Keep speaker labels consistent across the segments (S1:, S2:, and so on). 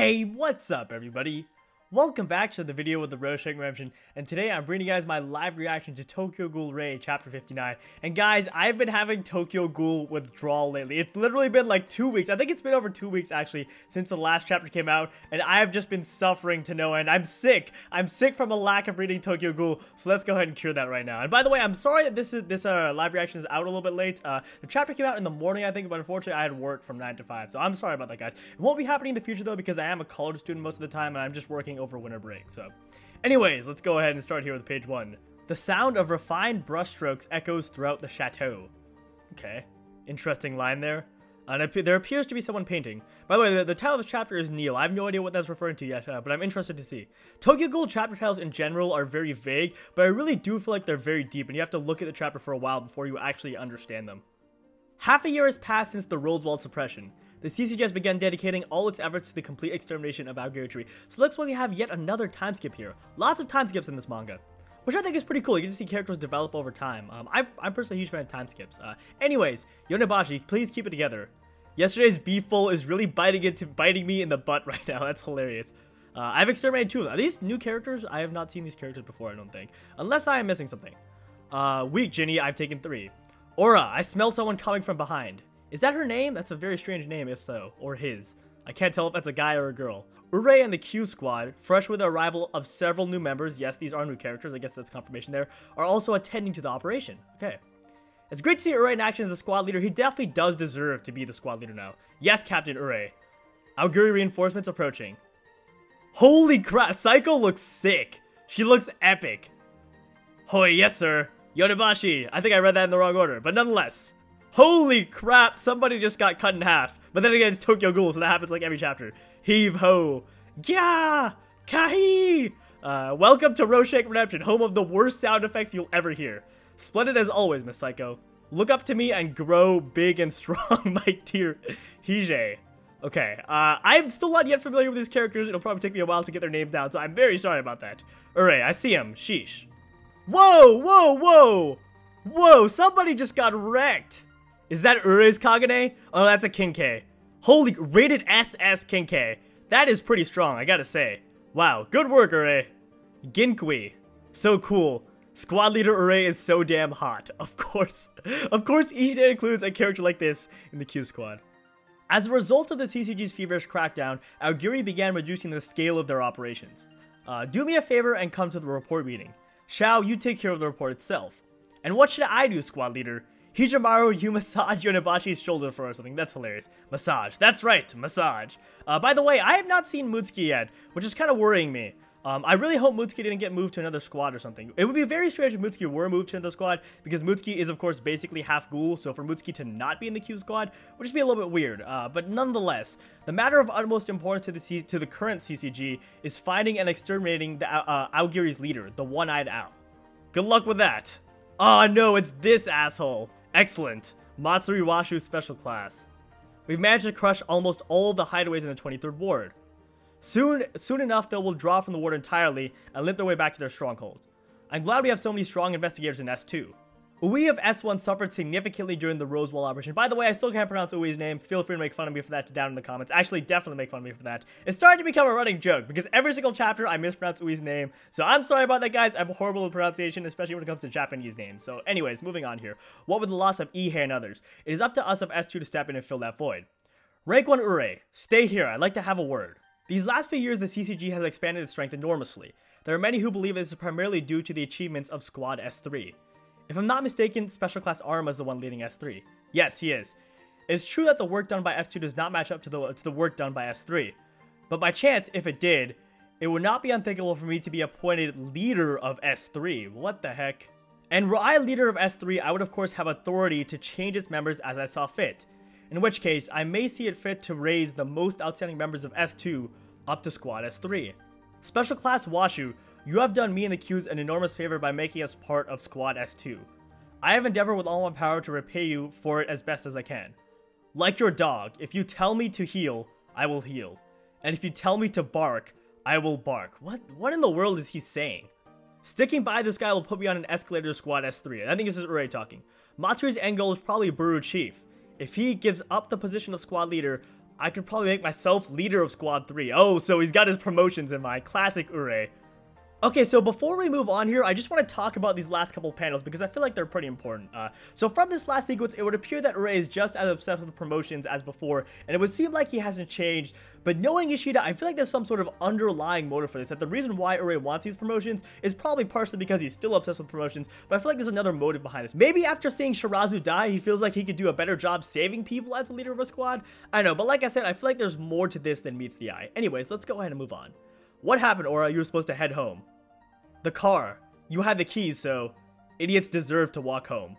S1: Hey, what's up everybody? Welcome back to the video with the Roshank Redemption, and today I'm bringing you guys my live reaction to Tokyo Ghoul Raid Chapter 59. And guys, I've been having Tokyo Ghoul withdrawal lately. It's literally been like 2 weeks. I think it's been over 2 weeks actually since the last chapter came out, and I've just been suffering to no end. I'm sick. I'm sick from a lack of reading Tokyo Ghoul, so let's go ahead and cure that right now. And by the way, I'm sorry that this live reaction is out a little bit late. The chapter came out in the morning, I think, but unfortunately I had work from 9 to 5, so I'm sorry about that, guys. It won't be happening in the future though, because I am a college student most of the time, and I'm just working over winter break. So anyways, let's go ahead and start here with page 1. The sound of refined brushstrokes echoes throughout the chateau. Okay, interesting line there. And there appears to be someone painting. By the way, the title of the chapter is Neil. I have no idea what that's referring to yet, but I'm interested to see. Tokyo Ghoul chapter titles in general are very vague, but I really do feel like they're very deep, and you have to look at the chapter for a while before you actually understand them. Half a year has passed since the Rosewald suppression. The CCG has begun dedicating all its efforts to the complete extermination of Aogiri Tree. So looks like we have yet another time skip here. Lots of time skips in this manga, which I think is pretty cool. You get to see characters develop over time. I'm personally a huge fan of time skips. Anyways, Yonebashi, please keep it together. Yesterday's beeful is really biting me in the butt right now. That's hilarious. I've exterminated 2 of them. Are these new characters? I have not seen these characters before, I don't think. Unless I am missing something. Weak, Ginny, I've taken 3. Aura, I smell someone coming from behind. Is that her name? That's a very strange name, if so. Or his. I can't tell if that's a guy or a girl. Ure and the Q squad, fresh with the arrival of several new members, yes, these are new characters, I guess that's confirmation there, are also attending to the operation. Okay. It's great to see Ure in action as a squad leader. He definitely does deserve to be the squad leader now. Yes, Captain Ure. Aogiri reinforcements approaching. Holy crap, Psycho looks sick. She looks epic. Hoi, yes sir. Yonebashi. I think I read that in the wrong order, but nonetheless. Holy crap, somebody just got cut in half. But then again, it's Tokyo Ghoul, so that happens like every chapter. Heave ho. Gya! Kahi! Welcome to Roshank Redemption, home of the worst sound effects you'll ever hear. Splendid as always, Miss Psycho. Look up to me and grow big and strong, my dear Hije. Okay, I'm still not yet familiar with these characters. It'll probably take me a while to get their names down, so I'm very sorry about that. Ure, I see him. Sheesh. Whoa, whoa, whoa! Whoa, somebody just got wrecked. Is that Ure's Kagane? Oh, that's a Kinkei. Holy, rated SS Kinkei. That is pretty strong, I gotta say. Wow, good work, Ure. Ginkui. So cool. Squad leader Ure is so damn hot. Of course. Of course, Ishida includes a character like this in the Q squad. As a result of the CCG's feverish crackdown, Aogiri began reducing the scale of their operations. Do me a favor and come to the report meeting. Shao, you take care of the report itself. And what should I do, squad leader? Hijamaru, you massage Yonebashi's shoulder for or something. That's hilarious. Massage. That's right, massage. By the way, I have not seen Mutsuki yet, which is kind of worrying me. I really hope Mutsuki didn't get moved to another squad or something. It would be very strange if Mutsuki were moved to another squad, because Mutsuki is, of course, basically half ghoul, so for Mutsuki to not be in the Q squad would just be a little bit weird. But nonetheless, the matter of utmost importance to the current CCG is finding and exterminating the Aogiri's leader, the One-Eyed Owl. Good luck with that. Oh no, it's this asshole. Excellent. Matsuri Washu special class. We've managed to crush almost all of the hideaways in the 23rd ward. Soon enough, they will withdraw from the ward entirely and limp their way back to their stronghold. I'm glad we have so many strong investigators in S2. Ui of S1 suffered significantly during the Rosewall operation. By the way, I still can't pronounce Ui's name. Feel free to make fun of me for that down in the comments. Actually, definitely make fun of me for that. It's starting to become a running joke because every single chapter I mispronounce Ui's name. So I'm sorry about that, guys. I'm horrible with pronunciation, especially when it comes to Japanese names. So anyways, moving on here. What with the loss of Ihe and others? It is up to us of S2 to step in and fill that void. Rank 1 Ure, stay here. I'd like to have a word. These last few years, the CCG has expanded its strength enormously. There are many who believe this is primarily due to the achievements of Squad S3. If I'm not mistaken, Special Class Arma is the one leading S3. Yes, he is. It's true that the work done by S2 does not match up to the work done by S3. But by chance, if it did, it would not be unthinkable for me to be appointed leader of S3. What the heck? And were I leader of S3, I would of course have authority to change its members as I saw fit. In which case, I may see it fit to raise the most outstanding members of S2 up to Squad S3. Special Class Washu, you have done me and the Qs an enormous favor by making us part of Squad S2. I have endeavored with all my power to repay you for it as best as I can. Like your dog, if you tell me to heal, I will heal. And if you tell me to bark, I will bark. What in the world is he saying? Sticking by this guy will put me on an escalator to Squad S3. I think this is Ure talking. Matsuri's end goal is probably Buru Chief. If he gives up the position of squad leader, I could probably make myself leader of Squad 3. Oh, so he's got his promotions in mind. Classic Ure. Okay, so before we move on here, I just want to talk about these last couple panels because I feel like they're pretty important. So from this last sequence, it would appear that Ure is just as obsessed with the promotions as before, and it would seem like he hasn't changed. But knowing Ishida, I feel like there's some sort of underlying motive for this, that the reason why Ure wants these promotions is probably partially because he's still obsessed with promotions, but I feel like there's another motive behind this. Maybe after seeing Shirazu die, he feels like he could do a better job saving people as a leader of a squad? I don't know, but like I said, I feel like there's more to this than meets the eye. Anyways, let's go ahead and move on. What happened, Aura? You were supposed to head home. The car. You had the keys, so idiots deserve to walk home.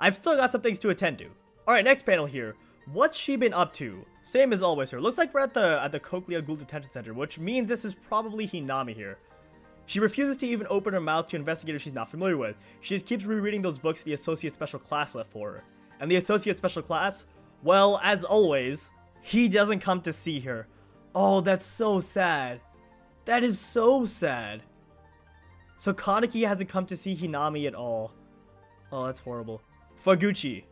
S1: I've still got some things to attend to. Alright, next panel here. What's she been up to? Same as always here. Looks like we're at the Tokyo Ghoul Detention Center, which means this is probably Hinami here. She refuses to even open her mouth to investigators she's not familiar with. She just keeps rereading those books the Associate Special Class left for her. And the Associate Special Class? Well, as always, he doesn't come to see her. Oh, that's so sad. That is so sad. So Kaneki hasn't come to see Hinami at all. Oh, that's horrible. Faguchi,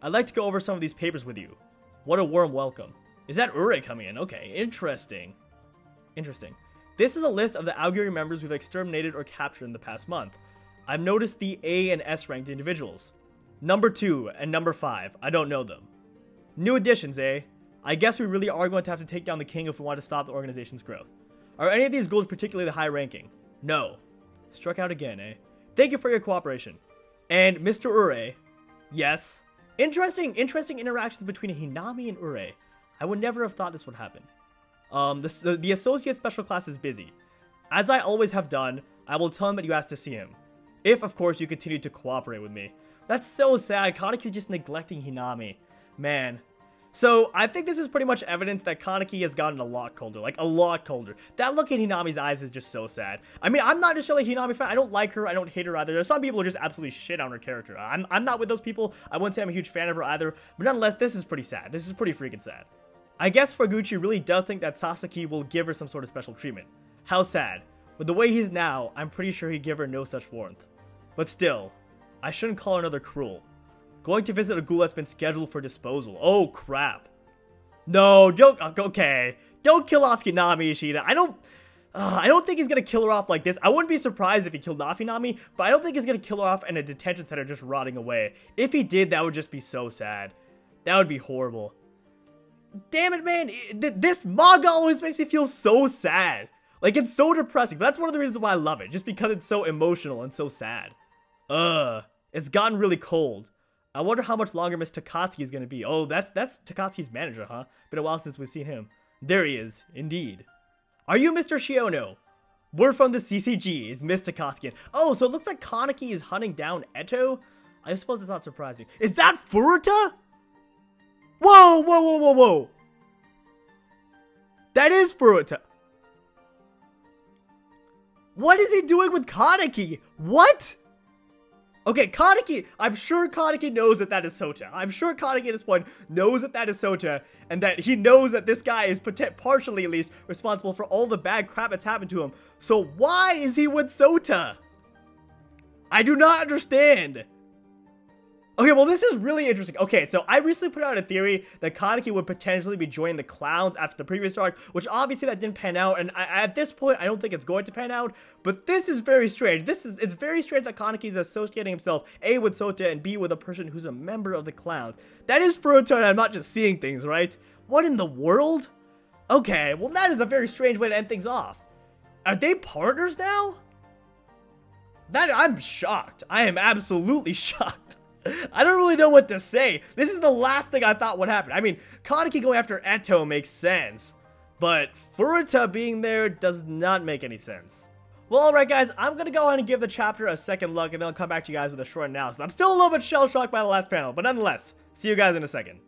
S1: I'd like to go over some of these papers with you. What a warm welcome. Is that Ure coming in? Okay, interesting. Interesting. This is a list of the augury members we've exterminated or captured in the past month. I've noticed the A and S ranked individuals. Number 2 and number 5. I don't know them. New additions, eh? I guess we really are going to have to take down the king if we want to stop the organization's growth. Are any of these ghouls particularly high ranking? No. Struck out again, eh? Thank you for your cooperation. And Mr. Ure. Yes. Interesting interactions between Hinami and Ure. I would never have thought this would happen. The Associate Special Class is busy. As I always have done, I will tell him that you asked to see him. If, of course, you continue to cooperate with me. That's so sad. Kaneki's just neglecting Hinami. Man. So, I think this is pretty much evidence that Kaneki has gotten a lot colder. Like, a lot colder. That look in Hinami's eyes is just so sad. I mean, I'm not necessarily a Hinami fan. I don't like her. I don't hate her either. There's some people who just absolutely shit on her character. I'm not with those people. I wouldn't say I'm a huge fan of her either. But nonetheless, this is pretty sad. This is pretty freaking sad. I guess Faguchi really does think that Sasaki will give her some sort of special treatment. How sad. With the way he's now, I'm pretty sure he'd give her no such warmth. But still, I shouldn't call her another cruel. Going to visit a ghoul that's been scheduled for disposal. Oh, crap. No, don't... Okay. Don't kill off Hinami, Ishida. I don't think he's gonna kill her off like this. I wouldn't be surprised if he killed off Hinami, but I don't think he's gonna kill her off in a detention center just rotting away. If he did, that would just be so sad. That would be horrible. Damn it, man. This manga always makes me feel so sad. Like, it's so depressing. But that's one of the reasons why I love it. Just because it's so emotional and so sad. It's gotten really cold. I wonder how much longer Miss Takatsuki is going to be. Oh, that's Takatsuki's manager, huh? Been a while since we've seen him. There he is, indeed. Are you Mr. Shiono? We're from the CCG, is Miss Takatsuki. Oh, so it looks like Kaneki is hunting down Eto? I suppose it's not surprising. Is that Furuta? Whoa, whoa, whoa, whoa, whoa. That is Furuta. What is he doing with Kaneki? What? Okay, Kaneki, I'm sure Kaneki knows that that is Sota. I'm sure Kaneki at this point knows that that is Sota, and that he knows that this guy is partially, at least, responsible for all the bad crap that's happened to him. So why is he with Sota? I do not understand. Okay, well, this is really interesting. Okay, so I recently put out a theory that Kaneki would potentially be joining the clowns after the previous arc, which obviously that didn't pan out, and at this point, I don't think it's going to pan out, but this is very strange. It's very strange that Kaneki is associating himself, A, with Sota, and B, with a person who's a member of the clowns. That is Furuta, and I'm not just seeing things, right? What in the world? Okay, well, that is a very strange way to end things off. Are they partners now? I'm shocked. I am absolutely shocked. I don't really know what to say. This is the last thing I thought would happen. I mean, Kaneki going after Eto makes sense, but Furuta being there does not make any sense. Well, alright guys, I'm gonna go ahead and give the chapter a second look, and then I'll come back to you guys with a short analysis. I'm still a little bit shell-shocked by the last panel, but nonetheless, see you guys in a second.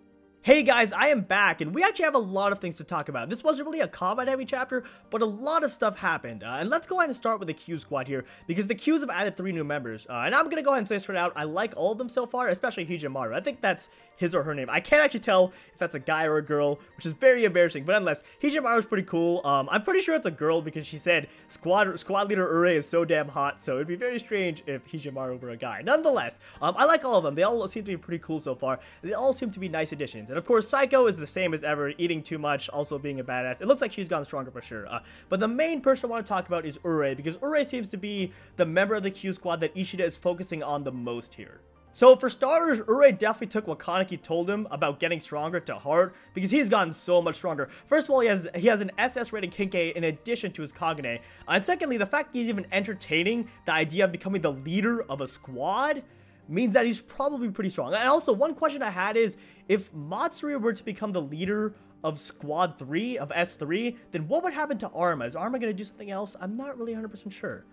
S1: Hey guys, I am back, and we actually have a lot of things to talk about. This wasn't really a combat-heavy chapter, but a lot of stuff happened. And let's go ahead and start with the Q squad here, because the Qs have added 3 new members. And I'm gonna go ahead and say straight out, I like all of them so far, especially Hijimaru. I think that's his or her name. I can't actually tell if that's a guy or a girl, which is very embarrassing, but nonetheless, Hijimaru is pretty cool. I'm pretty sure it's a girl, because she said squad leader Ure is so damn hot, so it'd be very strange if Hijimaru were a guy. Nonetheless, I like all of them. They all seem to be pretty cool so far. They all seem to be nice additions. And of course, Psycho is the same as ever, eating too much, also being a badass. It looks like she's gotten stronger for sure. But the main person I want to talk about is Ure, because Ure seems to be the member of the Q Squad that Ishida is focusing on the most here. So for starters, Ure definitely took what Kaneki told him about getting stronger to heart, because he's gotten so much stronger. First of all, he has an SS rated Kinke in addition to his Kagane. And secondly, the fact he's even entertaining the idea of becoming the leader of a squad means that he's probably pretty strong. And also, one question I had is, if Matsuri were to become the leader of Squad 3, of S3, then what would happen to Arma? Is Arma going to do something else? I'm not really 100% sure.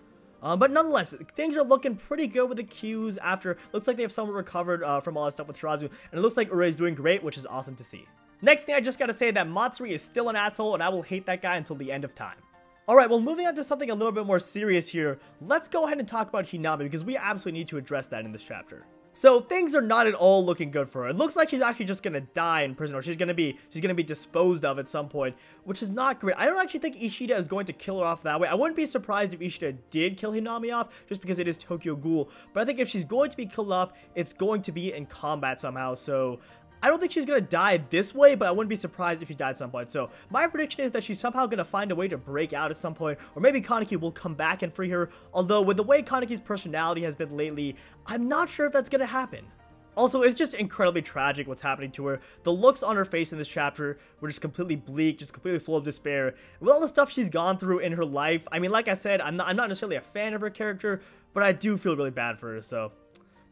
S1: But nonetheless, things are looking pretty good with the Qs after. Looks like they have somewhat recovered from all that stuff with Shirazu. And it looks like Ure is doing great, which is awesome to see. Next thing, I just gotta say that Matsuri is still an asshole, and I will hate that guy until the end of time. Alright, well, moving on to something a little bit more serious here, let's go ahead and talk about Hinami, because we absolutely need to address that in this chapter. So things are not at all looking good for her. It looks like she's actually just gonna die in prison, or she's gonna be disposed of at some point, which is not great. I don't actually think Ishida is going to kill her off that way. I wouldn't be surprised if Ishida did kill Hinami off, just because it is Tokyo Ghoul. But I think if she's going to be killed off, it's going to be in combat somehow. So I don't think she's going to die this way, but I wouldn't be surprised if she died at some point. So my prediction is that she's somehow going to find a way to break out at some point, or maybe Kaneki will come back and free her. Although with the way Kaneki's personality has been lately, I'm not sure if that's going to happen. Also, it's just incredibly tragic what's happening to her. The looks on her face in this chapter were just completely bleak, just completely full of despair. With all the stuff she's gone through in her life, I mean, like I said, I'm not necessarily a fan of her character, but I do feel really bad for her, so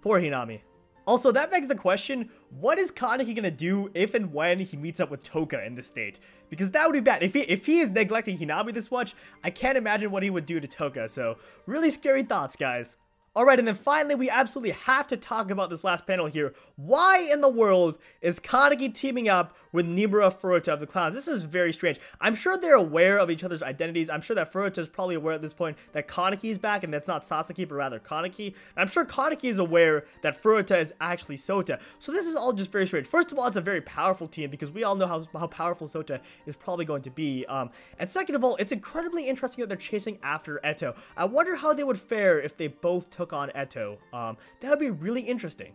S1: poor Hinami. Also, that begs the question, what is Kaneki gonna do if and when he meets up with Toka in this state? Because that would be bad. If he is neglecting Hinami this much, I can't imagine what he would do to Toka, so really scary thoughts, guys. Alright, and then finally, we absolutely have to talk about this last panel here. Why in the world is Kaneki teaming up with Nimura Furuta of the Clowns? This is very strange. I'm sure they're aware of each other's identities. I'm sure that Furuta is probably aware at this point that Kaneki is back, and that's not Sasaki, but rather Kaneki. And I'm sure Kaneki is aware that Furuta is actually Sota. So this is all just very strange. First of all, it's a very powerful team, because we all know how powerful Sota is probably going to be. And second of all, it's incredibly interesting that they're chasing after Eto. I wonder how they would fare if they both took on Eto. That would be really interesting.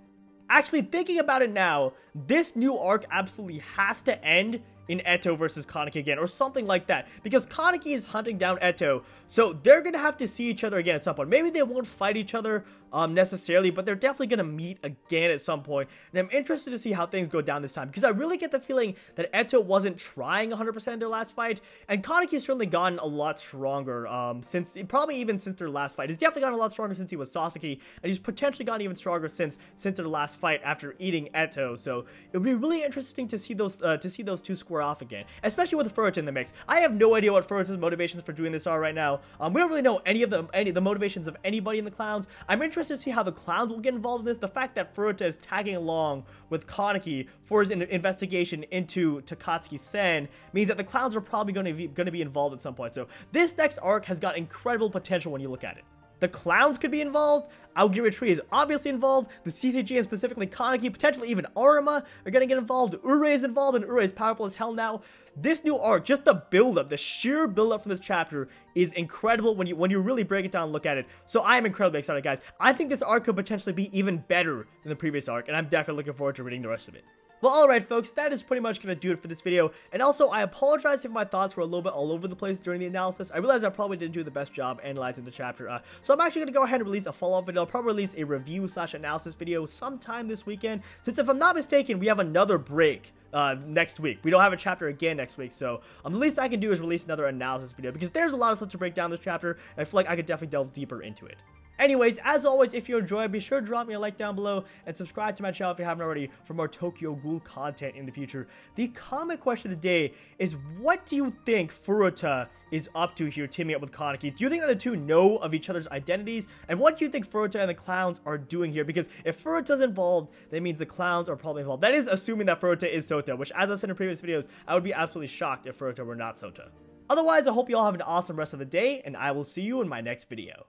S1: Actually, thinking about it now, this new arc absolutely has to end in Eto versus Kaneki again, or something like that, because Kaneki is hunting down Eto, so they're gonna have to see each other again at some point. Maybe they won't fight each other necessarily, but they're definitely gonna meet again at some point, and I'm interested to see how things go down this time, because I really get the feeling that Eto wasn't trying 100% in their last fight, and Kaneki's certainly gotten a lot stronger probably even since their last fight. He's definitely gotten a lot stronger since he was Sasaki, and he's potentially gotten even stronger since their last fight after eating Eto. So it would be really interesting to see those two square off again, especially with Furuta in the mix. I have no idea what Furuta's motivations for doing this are right now. We don't really know any of the motivations of anybody in the Clowns. I'm interested to see how the Clowns will get involved in this. The fact that Furuta is tagging along with Kaneki for his investigation into Takatsuki-sen means that the Clowns are probably going to be involved at some point. So this next arc has got incredible potential when you look at it. The Clowns could be involved, Aogiri Tree is obviously involved, the CCG and specifically Kaneki, potentially even Arima are going to get involved, Ure is involved, and Ure is powerful as hell now. This new arc, just the build-up, the sheer build-up from this chapter is incredible when you really break it down and look at it. So I am incredibly excited, guys. I think this arc could potentially be even better than the previous arc, and I'm definitely looking forward to reading the rest of it. Well, alright folks, that is pretty much going to do it for this video, and also I apologize if my thoughts were a little bit all over the place during the analysis. I realized I probably didn't do the best job analyzing the chapter, so I'm actually going to go ahead and release a follow-up video. I'll probably release a review/analysis video sometime this weekend, since if I'm not mistaken, we have another break next week. We don't have a chapter again next week, so the least I can do is release another analysis video, because there's a lot of stuff to break down this chapter, and I feel like I could definitely delve deeper into it. Anyways, as always, if you enjoyed, be sure to drop me a like down below and subscribe to my channel if you haven't already for more Tokyo Ghoul content in the future. The comment question of the day is, what do you think Furuta is up to here teaming up with Kaneki? Do you think that the two know of each other's identities? And what do you think Furuta and the Clowns are doing here? Because if Furuta's involved, that means the Clowns are probably involved. That is assuming that Furuta is Sota, which, as I've said in previous videos, I would be absolutely shocked if Furuta were not Sota. Otherwise, I hope you all have an awesome rest of the day, and I will see you in my next video.